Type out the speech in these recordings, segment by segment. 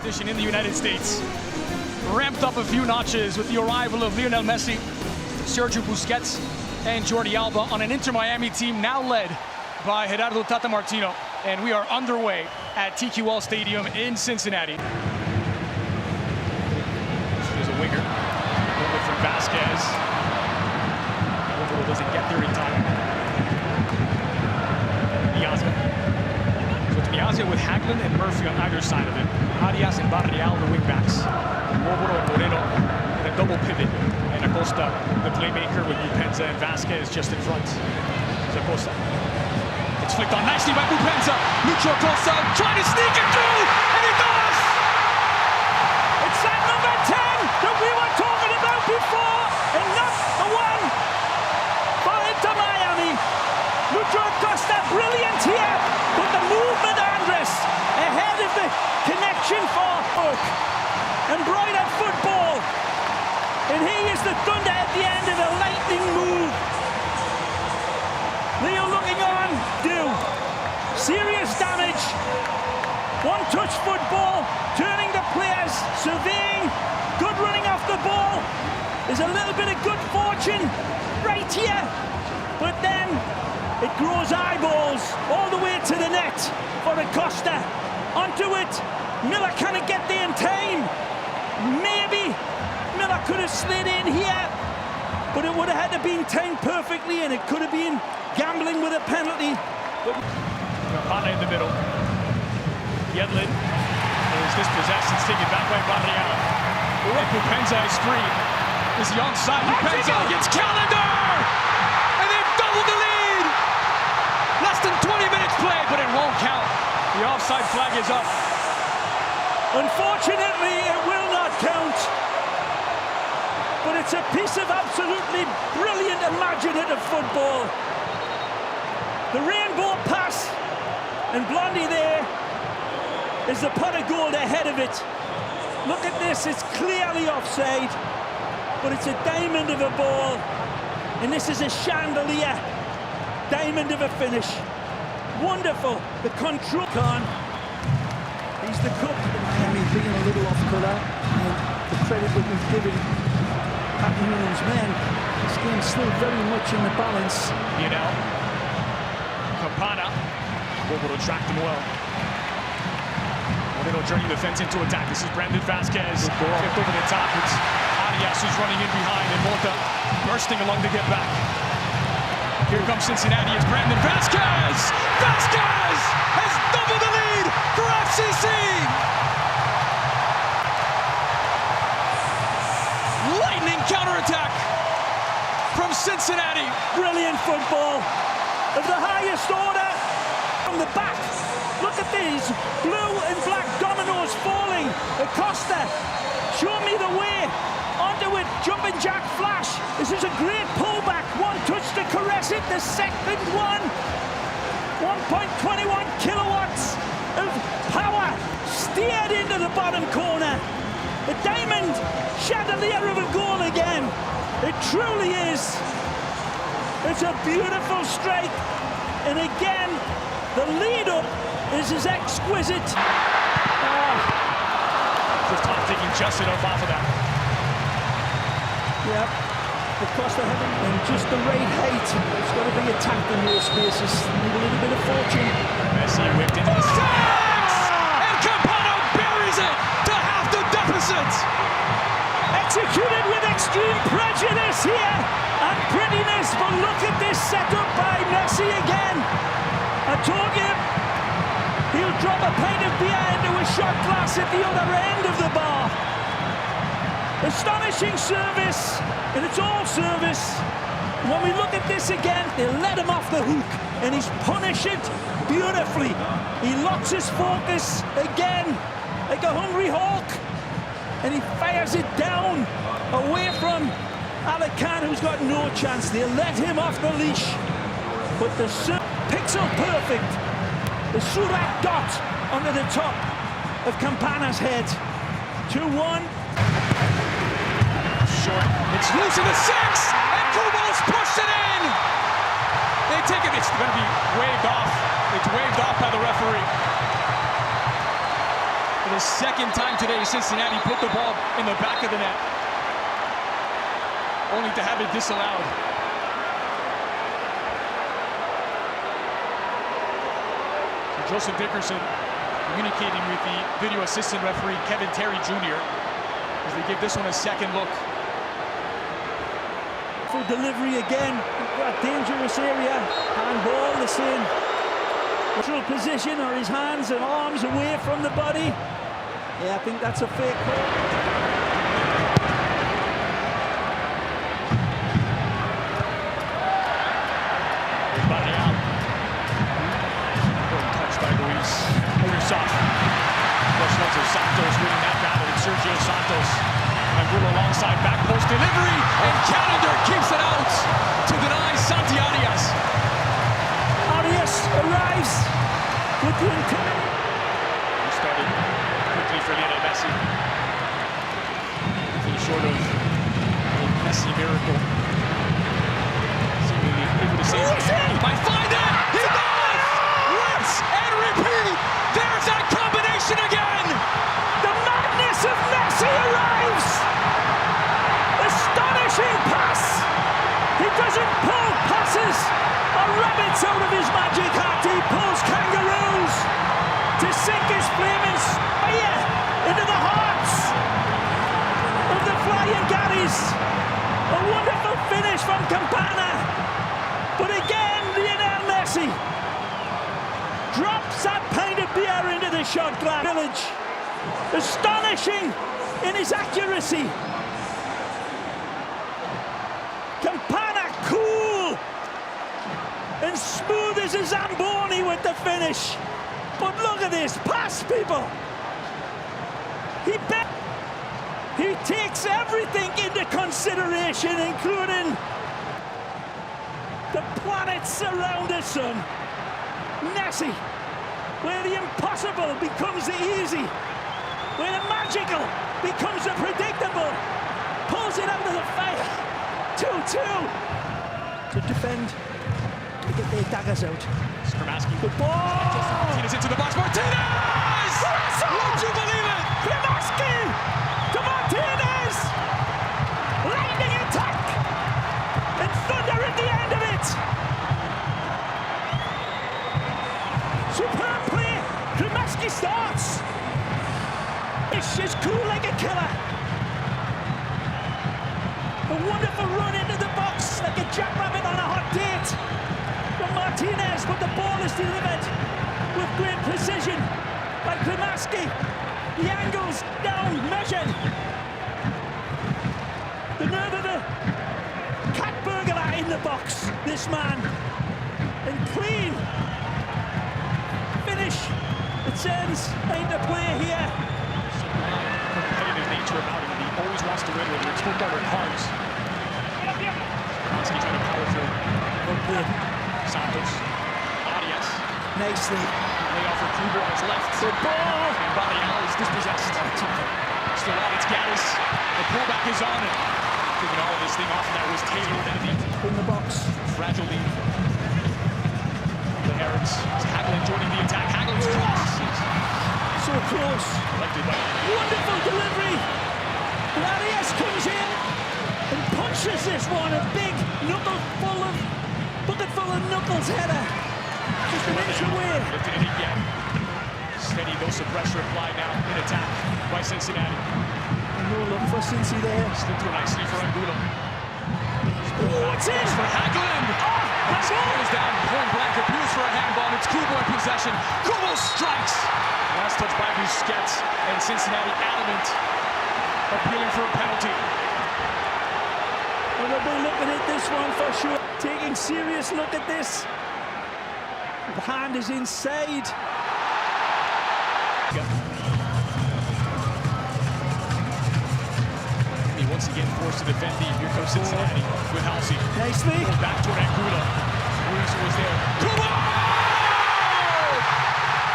competition in the United States. Ramped up a few notches with the arrival of Lionel Messi, Sergio Busquets, and Jordi Alba on an InterMiami team now led by Gerardo Tata Martino. And we are underway at TQL Stadium in Cincinnati. There's a winger, over from Vasquez. Overall doesn't get there in time. Diazza. So it's Diazza with Haglund and Murphy on either side of it. Arias and Barrial, the wingbacks. Roboro and Moreno in a double pivot. And Acosta, the playmaker, with Mupenza and Vasquez just in front. Acosta. It's flicked on nicely by Mupenza. Lucho Acosta trying to sneak it through, and he does! It's that number 10 that we were talking about before, and not the one for InterMiami. Lucho Acosta, brilliant here, but the movement, Andres, ahead of the connection for Hook. And Brighton football. And he is the thunder at the end of a lightning move. Leo looking on, serious damage. One-touch football, turning the players, surveying, good running off the ball. There's a little bit of good fortune right here, but then it grows eyeballs all the way to the net for Acosta. Onto it, Miller can't get there in time. Maybe Miller could have slid in here, but it would have had to been timed perfectly, and it could have been gambling with a penalty. Campana in the middle. Yedlin is dispossessed. It's taken back by Barrial. Mupenza is free. Is he onside? Mupenza gets Calendar! And they've doubled the lead! Less than 20 minutes played, but it won't count. The offside flag is up. Unfortunately, it will not count. But it's a piece of absolutely brilliant, imaginative football. The rainbow pass, and Blondie there is the pot of gold ahead of it. Look at this, it's clearly offside, but it's a diamond of a ball, and this is a chandelier, diamond of a finish. Wonderful, the control. He's the cook. Miami being a little off colour, and the credit that we've given Pat Noonan's men, this game's still very much in the balance. You know, Campana able to track them well. Moreno journey the fence into attack. This is Brandon Vasquez. Tipped over the top. It's Arias who's running in behind, and Mota bursting along to get back. Here comes Cincinnati. It's Brandon Vasquez! Vasquez has doubled the lead for FCC! Lightning counterattack from Cincinnati. Brilliant football of the highest order. From the back, look at these blue and black dominoes falling. Acosta, show me the way. Onto it, jumping jack flash. This is a great pullback. One touch to caress it. The second one, 1.21 kilowatts of power steered into the bottom corner. The diamond chandelier of a goal again. It truly is. It's a beautiful strike, and again, the lead-up is as exquisite. Just taking just enough off of that. Yeah, the cost of having and just the right height. It's got to be attacked in those spaces. Need a little bit of fortune. Messi whipped into the six! And Campana buries it to half the deficit! Executed with extreme prejudice here and prettiness, but look at this setup by Messi again. I told you, he'll drop a pint of beer into a shot glass at the other end of the bar. Astonishing service, and it's all service. When we look at this again, they let him off the hook, and he's punished it beautifully. He locks his focus again, like a hungry hawk, and he fires it down away from Alacan, who's got no chance. They let him off the leash, but the pixel perfect, the Surat dot under the top of Campana's head. 2-1. Short. It's loose in the six, and Kubal's pushed it in. They take it. It's going to be waved off. It's waved off by the referee. For the second time today, Cincinnati put the ball in the back of the net, only to have it disallowed. So Joseph Dickerson communicating with the video assistant referee Kevin Terry Jr. as they give this one a second look. For delivery again, a dangerous area, handball the same. Neutral position, or his hands and arms away from the body. Yeah, I think that's a fair call. Touched by Luis. Santos winning that battle with Sergio Santos. Angulo alongside back post delivery, and Canada keeps it out to deny Santi Arias. Arias arrives with the intent. Started quickly for Lionel Messi. Nothing short of a Messi miracle. Seemingly able to save it. He might find it! He does! Rinse and repeat! There's that combination again! The madness of Messi arrives! Astonishing pass! He doesn't pull passes or rabbits out of his magic hat. He pulls kangaroos to sink his flaming spear into the hearts of the flying Garys. A wonderful finish from Campana. But again, Lionel Messi drops that pint of beer into the shot glass. Village. Astonishing in his accuracy. Campana cool and smooth as a Zamboni with the finish. But look at this pass, people. He takes everything into consideration, including the planets around the sun. Messi, where the impossible becomes the easy, where the magical becomes the predictable, pulls it out of the fire. 2-2 to defend, to get their daggers out. Skramaski. The ball! Martinez into the box. Martinez! Would you believe it? Skramaski to Martinez! Lightning attack! And thunder at the end of it! Superb play! Skramaski starts! Ish is cool like a killer. A wonderful run into the box like a jackrabbit on a hot date from Martinez, but the ball is delivered with great precision by Klimaski. The angles down, measured. The nerve of a cat burglar in the box, this man. And clean finish. It sends into play here. Competitive nature about him. He always wants to win, whether it's football or cards. Skramaski trying to power through. Santos. Arias. Nicely. Layoff for Kubo on his left. The ball! And Barrial is dispossessed. Still on, it's Gaddis. The pullback is on it. Taking all of this thing off that was tailored at the In the box. fragile lead. The Herons. Hagelin joining the attack. Hagelin's cross. So close. Collected by Wonderful delivery. Arias comes in and punches this one. A big bucket full of knuckles header. Just an inch away. lifted it again. Steady dose of pressure applied now in attack by Cincinnati. No look for Cincy there. Slipped through nicely for Angulo. Oh, it's in! For Hagelin! It goes down point blank, appeals for a handball. It's Kubo in possession. Kubo strikes! Last touch by Busquets, and Cincinnati adamant, appealing for a penalty. And they'll be looking at this one for sure. Taking serious look at this. The hand is inside. He once again forced to defend deep. Here comes Cincinnati with Halsey. Nicely. Back toward Angulo. Ruiz was there. Kubo!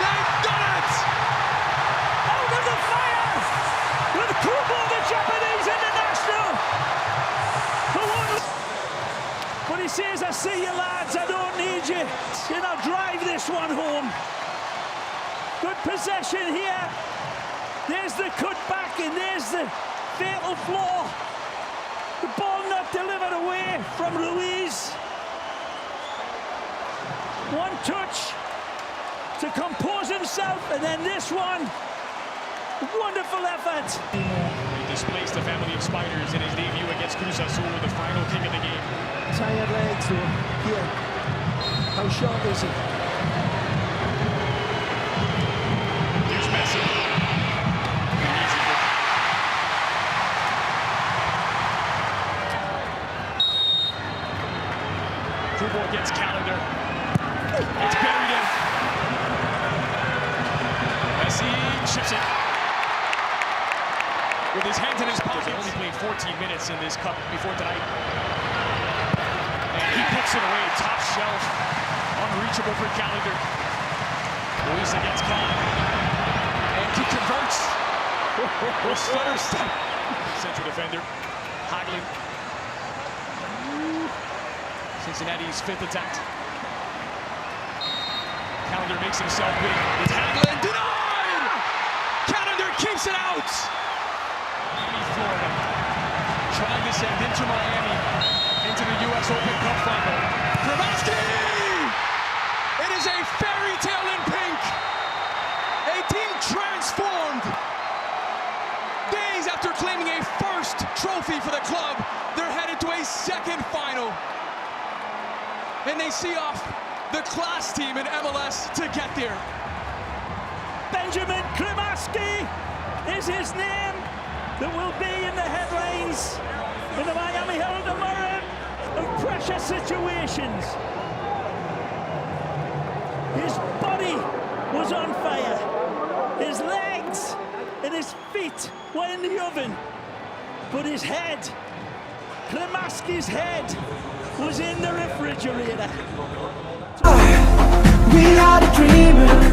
They've done it! Out of the fire! With Kubo, the Japanese international! The one. But he says, I see you lads, I don't need you. And I'll drive this one home. Good possession here There's the cut back and there's the fatal flaw. The ball not delivered away from Ruiz. One touch to compose himself, and then this one. Wonderful effort. He displays the family of Spiders in his debut against Cruz Azul, the final kick of the game. Tired legs, though. Here. How sharp is he? Here's Messi. Through ball gets Calendar. It's buried in. Messi chips it. With his hands in his pockets. He only played 14 minutes in this cup before tonight. And he puts it away, top shelf. Unreachable for Calendar. Luis against Khan. And he converts. With stutter step. Central defender. Haglund. Cincinnati's fifth attempt. Calendar makes himself big. It's Haglund. Denied! Calendar keeps it out! Florida. Trying to send InterMiami into the USopen Cup final. Kremaski! It is a fairy tale in pink. A team transformed. Days after claiming a first trophy for the club, they're headed to a second final. And they see off the class team in MLS to get there. Benjamin Kremaski is his name. That will be in the headlines in the Miami Herald tomorrow of pressure situations. His body was on fire. His legs and his feet were in the oven. But his head, Kremaski's head, was in the refrigerator. We are the dreamers.